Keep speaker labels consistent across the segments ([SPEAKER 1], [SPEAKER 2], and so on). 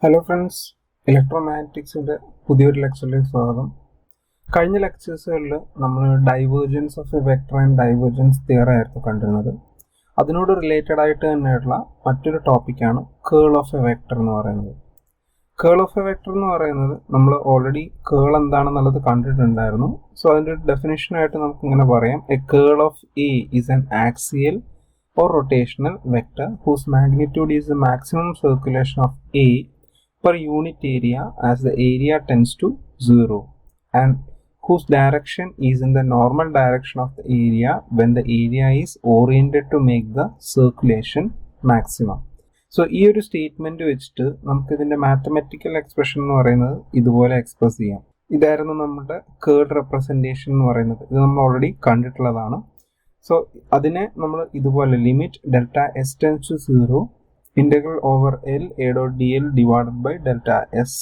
[SPEAKER 1] Hello friends, ഇലക്ട്രോമാഗ്നറ്റിക്സിൻ്റെ പുതിയൊരു ലെക്ചറിലേക്ക് സ്വാഗതം. കഴിഞ്ഞ ലെക്ചേഴ്സുകളിൽ നമ്മൾ divergence of a vector and divergence theory ആയിരുന്നു കണ്ടിരുന്നത്. അതിനോട് റിലേറ്റഡ് ആയിട്ട് തന്നെയുള്ള മറ്റൊരു ടോപ്പിക്കാണ് കേൾ ഓഫ് എ വെക്ടർ എന്ന് പറയുന്നത്. കേൾ ഓഫ് എ വെക്ടർ എന്ന് പറയുന്നത് നമ്മൾ ഓൾറെഡി കേൾ എന്താണെന്നുള്ളത് കണ്ടിട്ടുണ്ടായിരുന്നു. സോ അതിൻ്റെ ഒരു ഡെഫിനിഷനായിട്ട് നമുക്ക് ഇങ്ങനെ പറയാം: A curl of A is an axial or rotational vector whose magnitude is the maximum circulation of A per unit area as the area tends to 0 and whose direction is in the normal direction of the area when the area is oriented to make the circulation maximum. So ഈ ഒരു statement വെച്ചിട്ട് നമുക്ക് ഇതിന്റെ mathematical expression എന്ന് പറയുന്നത് ഇതുപോലെ express ചെയ്യാം. ഇതായിരുന്നു നമ്മുടെ കേൾ റെപ്രസെന്റേഷൻ എന്ന് പറയുന്നത്. ഇത് നമ്മൾ ഓൾറെഡി കണ്ടിട്ടുള്ളതാണ്. സോ അതിനെ നമ്മൾ ഇതുപോലെ limit delta S tends to 0 integral over L A dot D L divided by delta S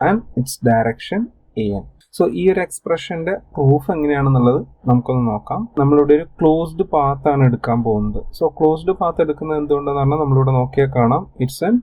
[SPEAKER 1] and its direction A N. So ഈ ഒരു എക്സ്പ്രഷന്റെ പ്രൂഫ് എങ്ങനെയാണെന്നുള്ളത് നമുക്കൊന്ന് നോക്കാം. നമ്മളിവിടെ ഒരു ക്ലോസ്ഡ് പാത്ത് ആണ് എടുക്കാൻ പോകുന്നത്. സോ ക്ലോസ്ഡ് പാത്ത് എടുക്കുന്നത് എന്തുകൊണ്ടെന്ന് പറഞ്ഞാൽ നമ്മളിവിടെ നോക്കിയാൽ കാണാം, it's an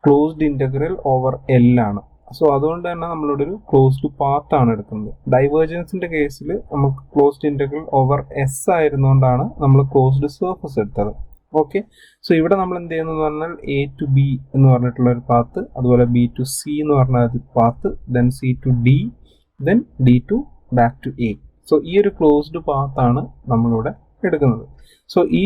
[SPEAKER 1] closed integral over L ആണ്. സോ അതുകൊണ്ട് തന്നെ നമ്മളിവിടെ ഒരു ക്ലോസ്ഡ് പാത്ത് ആണ് എടുക്കുന്നത്. ഡൈവേർജൻസിന്റെ കേസിൽ നമുക്ക് ക്ലോസ്ഡ് ഇന്റഗ്രൽ ഓവർ എസ് ആയിരുന്നുകൊണ്ടാണ് നമ്മൾ ക്ലോസ്ഡ് സർഫസ് എടുത്തത്. ഓക്കെ, സോ ഇവിടെ നമ്മൾ എന്ത് ചെയ്യുന്നത് പറഞ്ഞാൽ എ ടു ബി എന്ന് പറഞ്ഞിട്ടുള്ള ഒരു പാത്ത്, അതുപോലെ ബി ടു സി എന്ന് പറഞ്ഞ ഒരു path, then C to D, then D to back to A. So ഈ ഒരു ക്ലോസ്ഡ് പാത്താണ് നമ്മളിവിടെ എടുക്കുന്നത്. സോ ഈ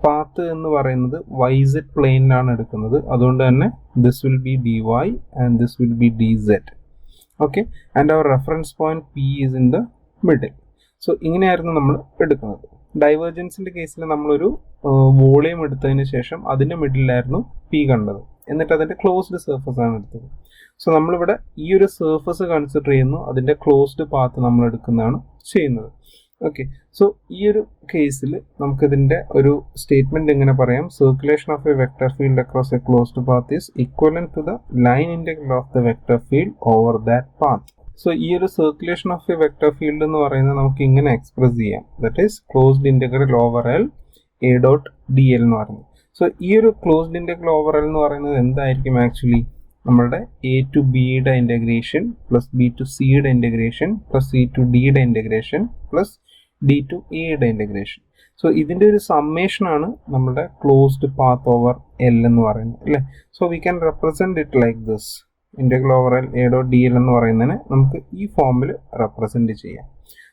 [SPEAKER 1] പാത്ത് എന്ന് പറയുന്നത് YZ പ്ലെയിനിലാണ് എടുക്കുന്നത്. അതുകൊണ്ട് തന്നെ this will be DY and this will be DZ. Okay, and our reference point P is in the middle. So ഇങ്ങനെയായിരുന്നു നമ്മൾ എടുക്കുന്നത്. ഡൈവേർജൻസിന്റെ കേസിൽ നമ്മളൊരു വോളിയം എടുത്തതിന് ശേഷം അതിന്റെ മിഡിലായിരുന്നു P കണ്ടത്, എന്നിട്ട് അതിന്റെ ക്ലോസ്ഡ് സർഫസ് ആണ് എടുത്തത്. സോ നമ്മളിവിടെ ഈ ഒരു സർഫസ് കൺസിഡർ ചെയ്യുന്നു, അതിന്റെ ക്ലോസ്ഡ് പാത്ത് നമ്മൾ എടുക്കുന്നതാണ് ചെയ്യുന്നത്. ഓക്കെ, സോ ഈ ഒരു കേസിൽ നമുക്കിതിന്റെ ഒരു സ്റ്റേറ്റ്മെന്റ് എങ്ങനെ പറയാം: circulation of a vector field across a closed path is equivalent to the line integral of the vector field over that path. So ഈ ഒരു circulation of a vector field എന്ന് പറയുന്നത് നമുക്ക് ഇങ്ങനെ എക്സ്പ്രസ് ചെയ്യാം, that is closed integral over L A dot D L എന്ന് പറയുന്നത്. So ഈ ഒരു ക്ലോസ്ഡ് ഇന്റഗ്രൽ ഓവർ എൽ എന്ന് പറയുന്നത് എന്തായിരിക്കും? ആക്ച്വലി നമ്മളുടെ എ ടു ബിയുടെ ഇന്റഗ്രേഷൻ പ്ലസ് ബി ടു സിയുടെ ഇന്റഗ്രേഷൻ പ്ലസ് സി ടു ഡിയുടെ ഇന്റഗ്രേഷൻ പ്ലസ് ഡി ടു എയുടെ ഇന്റഗ്രേഷൻ. സോ ഇതിന്റെ ഒരു സമ്മേഷൻ ആണ് നമ്മുടെ ക്ലോസ്ഡ് പാത്ത് ഓവർ എൽ എന്ന് പറയുന്നത്, അല്ലേ? So we can represent it like this. Integral over L A dot D L എന്ന് പറയുന്നതിന് നമുക്ക് ഈ ഫോമിൽ റെപ്രസെന്റ് ചെയ്യാം.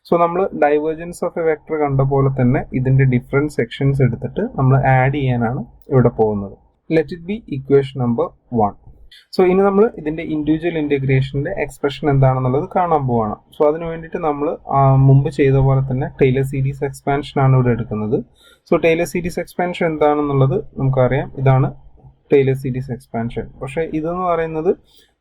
[SPEAKER 1] സോ നമ്മൾ ഡൈവേർജൻസ് ഓഫ് എ വെക്ടർ കണ്ട പോലെ തന്നെ ഇതിന്റെ ഡിഫറെന്റ് സെക്ഷൻസ് എടുത്തിട്ട് നമ്മൾ ആഡ് ചെയ്യാനാണ് ഇവിടെ പോകുന്നത്. Let it be equation number 1. So ഇനി നമ്മൾ ഇതിന്റെ ഇൻഡിവിജ്വൽ ഇന്റഗ്രേഷന്റെ എക്സ്പ്രഷൻ എന്താണെന്നുള്ളത് കാണാൻ പോവാണ്. സോ അതിന് വേണ്ടിയിട്ട് നമ്മൾ മുമ്പ് ചെയ്ത പോലെ തന്നെ ടൈലർ സീരീസ് എക്സ്പാൻഷൻ ആണ് ഇവിടെ എടുക്കുന്നത്. സോ ടൈലർ സീരീസ് എക്സ്പാൻഷൻ എന്താണെന്നുള്ളത് നമുക്കറിയാം. ഇതാണ് ടൈലർ സീരീസ് എക്സ്പാൻഷൻ. പക്ഷെ ഇതെന്ന് പറയുന്നത്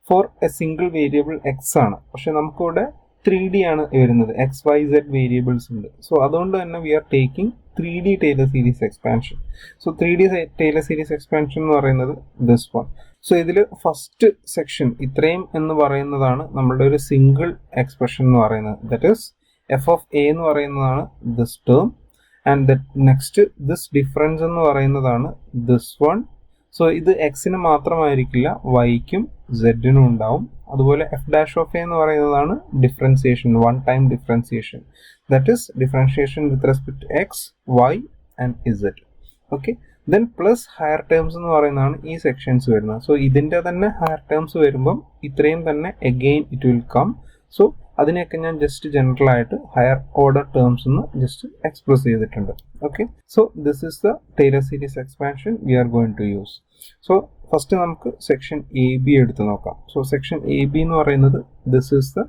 [SPEAKER 1] for a single variable X ആണ്. പക്ഷെ നമുക്കിവിടെ 3D ആണ് വരുന്നത്, XYZ വേരിയബിൾസ് ഉണ്ട്. സോ അതുകൊണ്ട് തന്നെ we are taking 3D Taylor series expansion. So 3D Taylor series expansion എന്ന് പറയുന്നത് ദിസ് വൺ. സോ ഇതിൽ ഫസ്റ്റ് സെക്ഷൻ ഇത്രയും എന്ന് പറയുന്നതാണ് നമ്മളുടെ ഒരു സിംഗിൾ എക്സ്പ്രഷൻ എന്ന് പറയുന്നത്, that is F of A എന്ന് പറയുന്നതാണ് this term, and next this difference എന്ന് പറയുന്നതാണ് ദിസ് വൺ. സോ ഇത് എക്സിന് മാത്രമായിരിക്കില്ല, വൈക്കും സെഡിനും ഉണ്ടാവും. അതുപോലെ എഫ് ഡാഷ് ഓഫ് എ എന്ന് പറയുന്നതാണ് differentiation, one time differentiation, that is differentiation with respect to X, Y and Z. Okay, then plus higher terms എന്ന് പറയുന്നതാണ് ഈ സെക്ഷൻസ് വരുന്നത്. സോ ഇതിന്റെ തന്നെ ഹയർ ടേംസ് വരുമ്പം ഇത്രയും തന്നെ again it will come. So അതിനെയൊക്കെ ഞാൻ ജസ്റ്റ് ജനറൽ ആയിട്ട് ഹയർ ഓർഡർ ടേംസ് എന്ന് ജസ്റ്റ് എക്സ്പ്രസ് ചെയ്തിട്ടുണ്ട്. Okay, so this is the Taylor series expansion we are going to use. So first നമുക്ക് സെക്ഷൻ എ ബി എടുത്ത് നോക്കാം. സോ സെക്ഷൻ എ ബി എന്ന് പറയുന്നത് this is the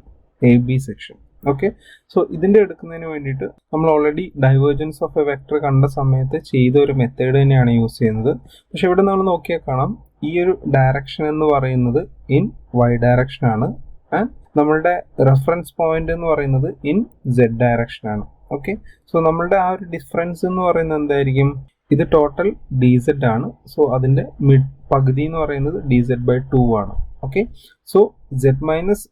[SPEAKER 1] A B section. Okay, so ഇതിന്റെ എടുക്കുന്നതിന് വേണ്ടിയിട്ട് നമ്മൾ already divergence of a vector കണ്ട സമയത്ത് ചെയ്ത ഒരു മെത്തേഡ് തന്നെയാണ് യൂസ് ചെയ്യുന്നത്. പക്ഷെ ഇവിടെ നമ്മൾ നോക്കിയാൽ കാണാം, ഈ ഒരു ഡയറക്ഷൻ എന്ന് പറയുന്നത് ഇൻ വൈ ഡയറക്ഷൻ ആണ്, ആൻഡ് നമ്മളുടെ റെഫറൻസ് പോയിന്റ് എന്ന് പറയുന്നത് ഇൻ സെഡ് ഡയറക്ഷൻ ആണ്. ഓക്കെ, സോ നമ്മളുടെ ആ ഒരു ഡിഫറൻസ് എന്ന് പറയുന്നത് എന്തായിരിക്കും? ഇത് ടോട്ടൽ DZ ആണ്. സോ അതിന്റെ പകുതി എന്ന് പറയുന്നത് DZ/2 ആണ്. ഓക്കെ, സോ Z മൈനസ്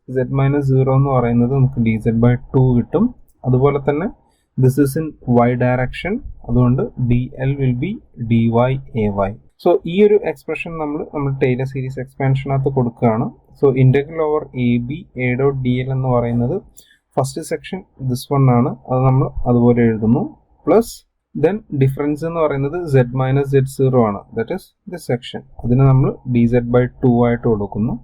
[SPEAKER 1] 0 എന്ന് പറയുന്നത് നമുക്ക് DZ/2 കിട്ടും. അതുപോലെ തന്നെ this is in Y direction, അതുകൊണ്ട് DL will be DY AY. So ഈ ഒരു എക്സ്പ്രഷൻ നമ്മൾ ടൈലർ സീരീസ് എക്സ്പാൻഷനകത്ത് കൊടുക്കുകയാണ്. So integral over A B A dot D L എന്ന് പറയുന്നത് ഫസ്റ്റ് സെക്ഷൻ ദിസ് വൺ ആണ്, അത് നമ്മൾ അതുപോലെ എഴുതുന്നു. പ്ലസ് ദെൻ ഡിഫറൻസ് എന്ന് പറയുന്നത് z മൈനസ് z0 ആണ്, ദാറ്റ് ഈസ് ദിസ് സെക്ഷൻ. അതിന് നമ്മൾ dz/2 ആയിട്ട് കൊടുക്കുന്നു.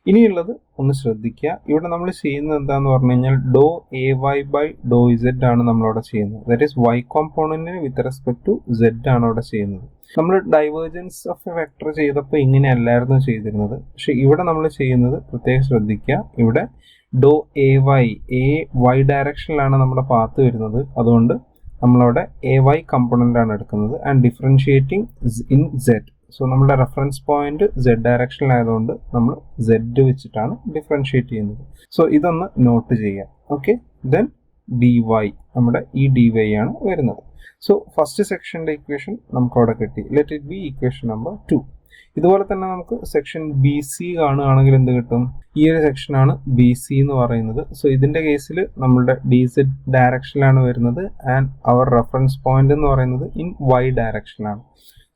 [SPEAKER 1] ഇനിയുള്ളത് ഒന്ന് ശ്രദ്ധിക്കുക, ഇവിടെ നമ്മൾ ചെയ്യുന്നത് എന്താന്ന് പറഞ്ഞു കഴിഞ്ഞാൽ ഡോ എ വൈ ബൈ ഡോ ഇസെഡ് ആണ് നമ്മളവിടെ ചെയ്യുന്നത്. ദാറ്റ് ഈസ് y കോമ്പോണന്റിന് വിത്ത് റെസ്പെക്ട് ടു z ആണ് അവിടെ ചെയ്യുന്നത്. നമ്മൾ ഡൈവേർജൻസ് ഓഫ് എ വെക്ടർ ചെയ്തപ്പോൾ ഇങ്ങനെയല്ലായിരുന്നു ചെയ്തിരുന്നത്, പക്ഷെ ഇവിടെ നമ്മൾ ചെയ്യുന്നത് പ്രത്യേകം ശ്രദ്ധിക്കുക. ഇവിടെ ഡോ എ വൈ ഡയറക്ഷനിലാണ് നമ്മുടെ പാത്ത് വരുന്നത്, അതുകൊണ്ട് നമ്മളവിടെ എ വൈ കമ്പോണന്റ് ആണ് എടുക്കുന്നത് and differentiating in z. So നമ്മുടെ റെഫറൻസ് പോയിന്റ് z ഡയറക്ഷനിലായതുകൊണ്ട് നമ്മൾ z വെച്ചിട്ടാണ് ഡിഫറൻഷിയേറ്റ് ചെയ്യുന്നത്. സോ ഇതൊന്ന് നോട്ട് ചെയ്യാം. ഓക്കെ, ദെൻ dy, നമ്മുടെ ഈ dy ആണ് വരുന്നത്. സോ ഫസ്റ്റ് സെക്ഷന്റെ ഇക്വേഷൻ നമുക്ക് അവിടെ കിട്ടി. Let it be equation number 2. ഇതുപോലെ തന്നെ നമുക്ക് സെക്ഷൻ ബി സി കാണുകയാണെങ്കിൽ എന്ത് കിട്ടും? ഈ ഒരു സെക്ഷനാണ് ബി സി എന്ന് പറയുന്നത്. സോ ഇതിന്റെ കേസിൽ നമ്മളുടെ ഡി സെഡ് ഡയറക്ഷനിലാണ് വരുന്നത് ആൻഡ് അവർ റെഫറൻസ് പോയിന്റ് എന്ന് പറയുന്നത് ഇൻ വൈ ഡയറക്ഷനിലാണ്.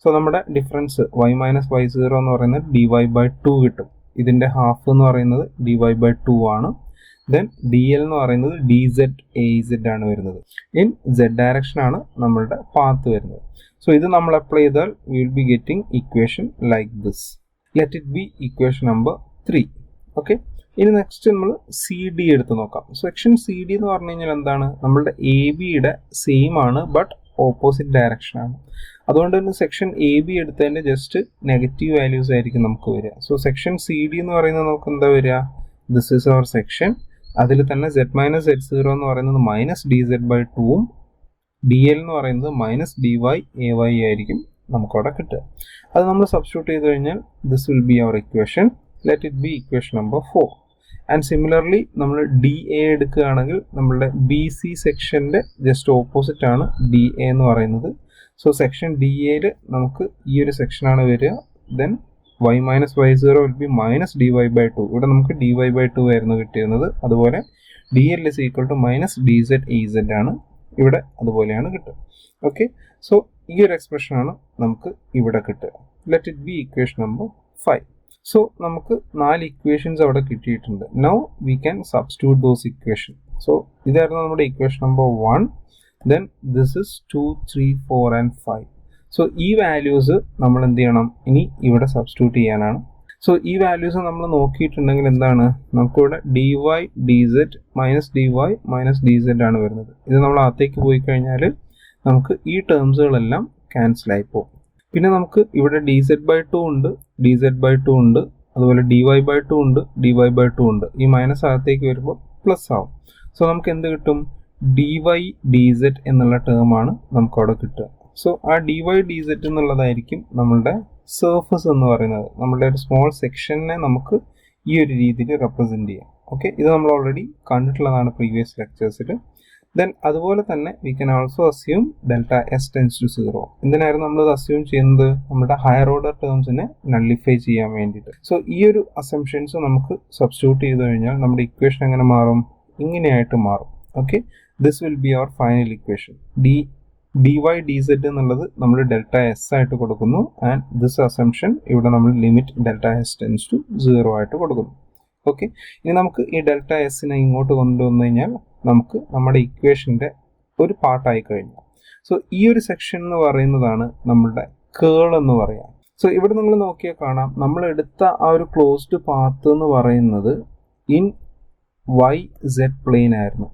[SPEAKER 1] സോ നമ്മുടെ ഡിഫറൻസ് y മൈനസ് y0 എന്ന് പറയുന്നത് dy/2 കിട്ടും. ഇതിന്റെ ഹാഫ് എന്ന് പറയുന്നത് dy/2 ആണ്. ദെൻ ഡി എൽ എന്ന് പറയുന്നത് dz ആണ് വരുന്നത്. ഇൻ z ഡയറക്ഷൻ ആണ് നമ്മളുടെ പാത്ത് വരുന്നത്. സോ ഇത് നമ്മൾ അപ്ലൈ ചെയ്താൽ V will be getting equation like this. Let it be equation number 3. Okay, ഇനി നെക്സ്റ്റ് നമ്മൾ സി ഡി എടുത്ത് നോക്കാം. സെക്ഷൻ സി ഡി എന്ന് പറഞ്ഞു കഴിഞ്ഞാൽ എന്താണ്? നമ്മളുടെ എ ബിയുടെ സെയിം ആണ് ബട്ട് ഓപ്പോസിറ്റ് ഡയറക്ഷൻ ആണ്. അതുകൊണ്ട് തന്നെ സെക്ഷൻ എ ബി എടുത്തതിന്റെ ജസ്റ്റ് നെഗറ്റീവ് വാല്യൂസ് ആയിരിക്കും നമുക്ക് വരിക. സോ സെക്ഷൻ സി ഡി എന്ന് പറയുന്നത് നമുക്ക് എന്താ വരിക? This is our section. അതിൽ തന്നെ z മൈനസ് z0 എന്ന് പറയുന്നത് മൈനസ് dz/2ഉം ഡി എൽ എന്ന് പറയുന്നത് മൈനസ് dy ay ആയിരിക്കും നമുക്കവിടെ കിട്ടുക. അത് നമ്മൾ സബ്സ്റ്റിറ്റ്യൂട്ട് ചെയ്ത് കഴിഞ്ഞാൽ this will be our equation. Let it be equation number 4. And similarly നമ്മൾ ഡി എ എടുക്കുകയാണെങ്കിൽ നമ്മളുടെ ബി സി സെക്ഷന്റെ ജസ്റ്റ് ഓപ്പോസിറ്റ് ആണ് ഡി എ എന്ന് പറയുന്നത്. സോ സെക്ഷൻ ഡി എയിൽ നമുക്ക് ഈ ഒരു സെക്ഷനാണ് വരിക. Then y minus y0 will be minus dy/2. ഇവിടെ നമുക്ക് dy/2 ആയിരുന്നു കിട്ടിയിരുന്നത്. അതുപോലെ D L is equal to minus dz az ആണ്, ഇവിടെ അതുപോലെയാണ് കിട്ടുക. ഓക്കെ, സോ ഈ ഒരു എക്സ്പ്രഷൻ ആണ് നമുക്ക് ഇവിടെ കിട്ടുക. Let it be equation number 5. So നമുക്ക് 4 ഇക്വേഷൻസ് അവിടെ കിട്ടിയിട്ടുണ്ട്. Now we can substitute those equation. So ഇതായിരുന്നു നമ്മുടെ equation number 1. Then this is 2, 3, 4 and 5. So ഈ വാല്യൂസ് നമ്മൾ എന്ത് ചെയ്യണം? ഇനി ഇവിടെ സബ്സ്റ്റിറ്റ്യൂട്ട് ചെയ്യാനാണ്. സോ ഈ വാല്യൂസ് നമ്മൾ നോക്കിയിട്ടുണ്ടെങ്കിൽ എന്താണ്? നമുക്കിവിടെ dy dz minus dy minus dz ആണ് വരുന്നത്. ഇത് നമ്മൾ അകത്തേക്ക് പോയി കഴിഞ്ഞാൽ നമുക്ക് ഈ ടേംസുകളെല്ലാം ക്യാൻസൽ ആയി പോകും. പിന്നെ നമുക്ക് ഇവിടെ dz/2 ഉണ്ട്, dz/2 ഉണ്ട്, അതുപോലെ dy/2 ഉണ്ട്, dy/2 ഉണ്ട്. ഈ മൈനസ് അകത്തേക്ക് വരുമ്പോൾ പ്ലസ് ആവും. സോ നമുക്ക് എന്ത് കിട്ടും? dy dz എന്നുള്ള ടേം ആണ് നമുക്ക് അവിടെ കിട്ടുക. സോ ആ dy dz എന്നുള്ളതായിരിക്കും നമ്മളുടെ സർഫസ് എന്ന് പറയുന്നത്. നമ്മളുടെ ഒരു സ്മോൾ സെക്ഷനെ നമുക്ക് ഈ ഒരു രീതിയിൽ റെപ്രസെന്റ് ചെയ്യാം. ഓക്കെ, ഇത് നമ്മൾ ഓൾറെഡി കണ്ടിട്ടുള്ളതാണ് പ്രീവിയസ് ലെക്ചേഴ്സിൽ. ദെൻ അതുപോലെ തന്നെ we can also assume delta S tends to 0. എന്തിനായിരുന്നു നമ്മൾ അസ്യൂം ചെയ്യുന്നത്? നമ്മുടെ ഹയർ ഓർഡർ ടേംസിനെ നള്ളിഫൈ ചെയ്യാൻ വേണ്ടിയിട്ട്. സോ ഈ ഒരു അസംഷൻസ് നമുക്ക് സബ്സ്റ്റിറ്റ്യൂട്ട് ചെയ്ത് കഴിഞ്ഞാൽ നമ്മുടെ ഇക്വേഷൻ എങ്ങനെ മാറും? ഇങ്ങനെയായിട്ട് മാറും. Okay, this will be our final equation. dy dz എന്നുള്ളത് നമ്മൾ ഡെൽറ്റ എസ് ആയിട്ട് കൊടുക്കുന്നു ആൻഡ് ദിസ് അസംഷൻ ഇവിടെ നമ്മൾ limit delta S tends to 0 ആയിട്ട് കൊടുക്കുന്നു. ഓക്കെ, ഇനി നമുക്ക് ഈ ഡെൽറ്റ എസിനെ ഇങ്ങോട്ട് കൊണ്ടുവന്നു കഴിഞ്ഞാൽ നമുക്ക് നമ്മുടെ ഇക്വേഷന്റെ ഒരു പാർട്ടായി കഴിഞ്ഞു. സോ ഈ ഒരു സെക്ഷൻ എന്ന് പറയുന്നതാണ് നമ്മളുടെ കേൾ എന്ന് പറയാം. സോ ഇവിടെ നിങ്ങൾ നോക്കിയാൽ കാണാം, നമ്മൾ എടുത്ത ആ ഒരു ക്ലോസ്ഡ് പാത്ത് എന്ന് പറയുന്നത് ഇൻ വൈ സെഡ് പ്ലെയിൻ ആയിരുന്നു.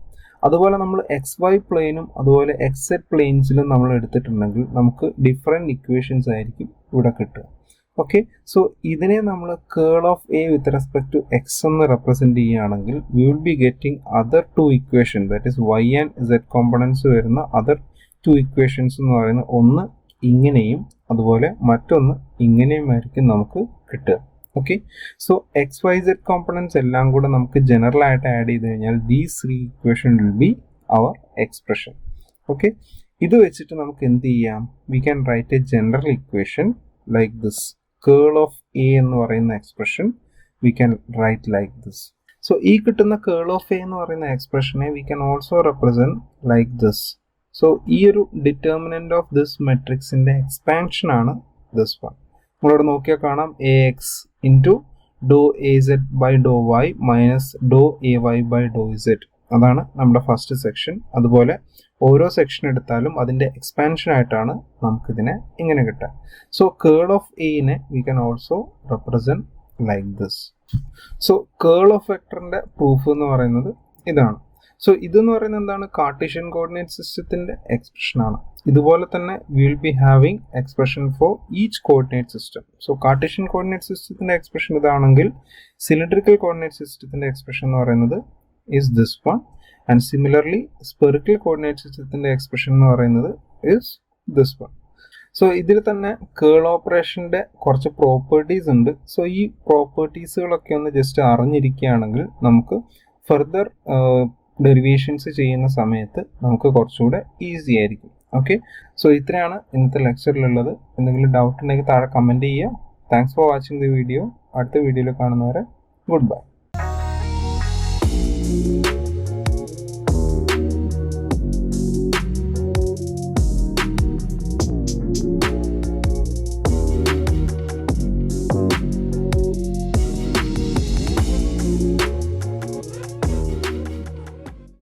[SPEAKER 1] അതുപോലെ നമ്മൾ എക്സ് വൈ പ്ലെയിനും അതുപോലെ എക്സ് സെഡ് പ്ലെയിൻസിലും നമ്മൾ എടുത്തിട്ടുണ്ടെങ്കിൽ നമുക്ക് ഡിഫറെൻറ്റ് ഇക്വേഷൻസ് ആയിരിക്കും ഇവിടെ കിട്ടുക. ഓക്കെ, സോ ഇതിനെ നമ്മൾ curl of A with respect to X എന്ന് റെപ്രസെന്റ് ചെയ്യുകയാണെങ്കിൽ we will be getting other 2 equation, that is Y and Z components വരുന്ന അതർ 2 ഇക്വേഷൻസ് എന്ന് പറയുന്നത് ഒന്ന് ഇങ്ങനെയും അതുപോലെ മറ്റൊന്ന് ഇങ്ങനെയും ആയിരിക്കും നമുക്ക് കിട്ടുക. Okay, so x y z components എല്ലാം കൂടെ നമുക്ക് ജനറൽ ആയിട്ട് ആഡ് ചെയ്ത് കഴിഞ്ഞാൽ these 3 equation will be our expression. Okay, ഇത് വെച്ചിട്ട് നമുക്ക് എന്ത് ചെയ്യാം? We can write a general equation like this. Curl of A എന്ന് പറയുന്ന expression we can write like this. So ഈ കിട്ടുന്ന കേൾ ഓഫ് എ എന്ന് പറയുന്ന എക്സ്പ്രഷനെ we can also represent like this. So ഈ ഒരു ഡിറ്റർമിനന്റ് ഓഫ് ദിസ് മെട്രിക്സിന്റെ എക്സ്പാൻഷൻ ആണ് ദിസ് വൺ. നമ്മളിവിടെ നോക്കിയാൽ കാണാം AX ഇൻറ്റു ഡോ AZ ബൈ ഡോ Y മൈനസ് ഡോ AY ബൈ ഡോ Z. അതാണ് നമ്മുടെ ഫസ്റ്റ് സെക്ഷൻ. അതുപോലെ ഓരോ സെക്ഷൻ എടുത്താലും അതിൻ്റെ എക്സ്പാൻഷൻ ആയിട്ടാണ് നമുക്കിതിനെ ഇങ്ങനെ കിട്ടുക. സോ കേൾ ഓഫ് എനെ we can also represent like this. So curl of വെക്ടറിൻ്റെ പ്രൂഫ് എന്ന് പറയുന്നത് ഇതാണ്. സോ ഇതെന്ന് പറയുന്നത് എന്താണ്? കാർട്ടീഷ്യൻ കോർഡിനേറ്റ് സിസ്റ്റത്തിൻ്റെ എക്സ്പ്രഷനാണ്. ഇതുപോലെ തന്നെ will be having expression for each coordinate system. So Cartesian coordinate സിസ്റ്റത്തിൻ്റെ എക്സ്പ്രഷൻ ഇതാണെങ്കിൽ സിലിണ്ടറിക്കൽ കോർഡിനേറ്റ് സിസ്റ്റത്തിൻ്റെ എക്സ്പ്രഷൻ എന്ന് പറയുന്നത് is this one, and similarly spherical coordinate systemത്തിന്റെ എക്സ്പ്രഷൻ എന്ന് പറയുന്നത് is this one. സോ ഇതിൽ തന്നെ കേൾ ഓപ്പറേഷൻ്റെ കുറച്ച് പ്രോപ്പർട്ടീസ് ഉണ്ട്. സോ ഈ പ്രോപ്പർട്ടീസുകളൊക്കെ ഒന്ന് ജസ്റ്റ് അറിഞ്ഞിരിക്കുകയാണെങ്കിൽ നമുക്ക് ഫർദർ ഡെറിവേഷൻസ് ചെയ്യുന്ന സമയത്ത് നമുക്ക് കുറച്ചുകൂടെ ഈസി ആയിരിക്കും. ഓക്കെ, സോ ഇത്രയാണ് ഇന്നത്തെ ലെക്ചറിലുള്ളത്. എന്തെങ്കിലും ഡൗട്ട് ഉണ്ടെങ്കിൽ താഴെ കമൻറ്റ് ചെയ്യുക. Thanks for watching the video. അടുത്ത വീഡിയോയിൽ കാണുന്നവരെ ഗുഡ് ബൈ.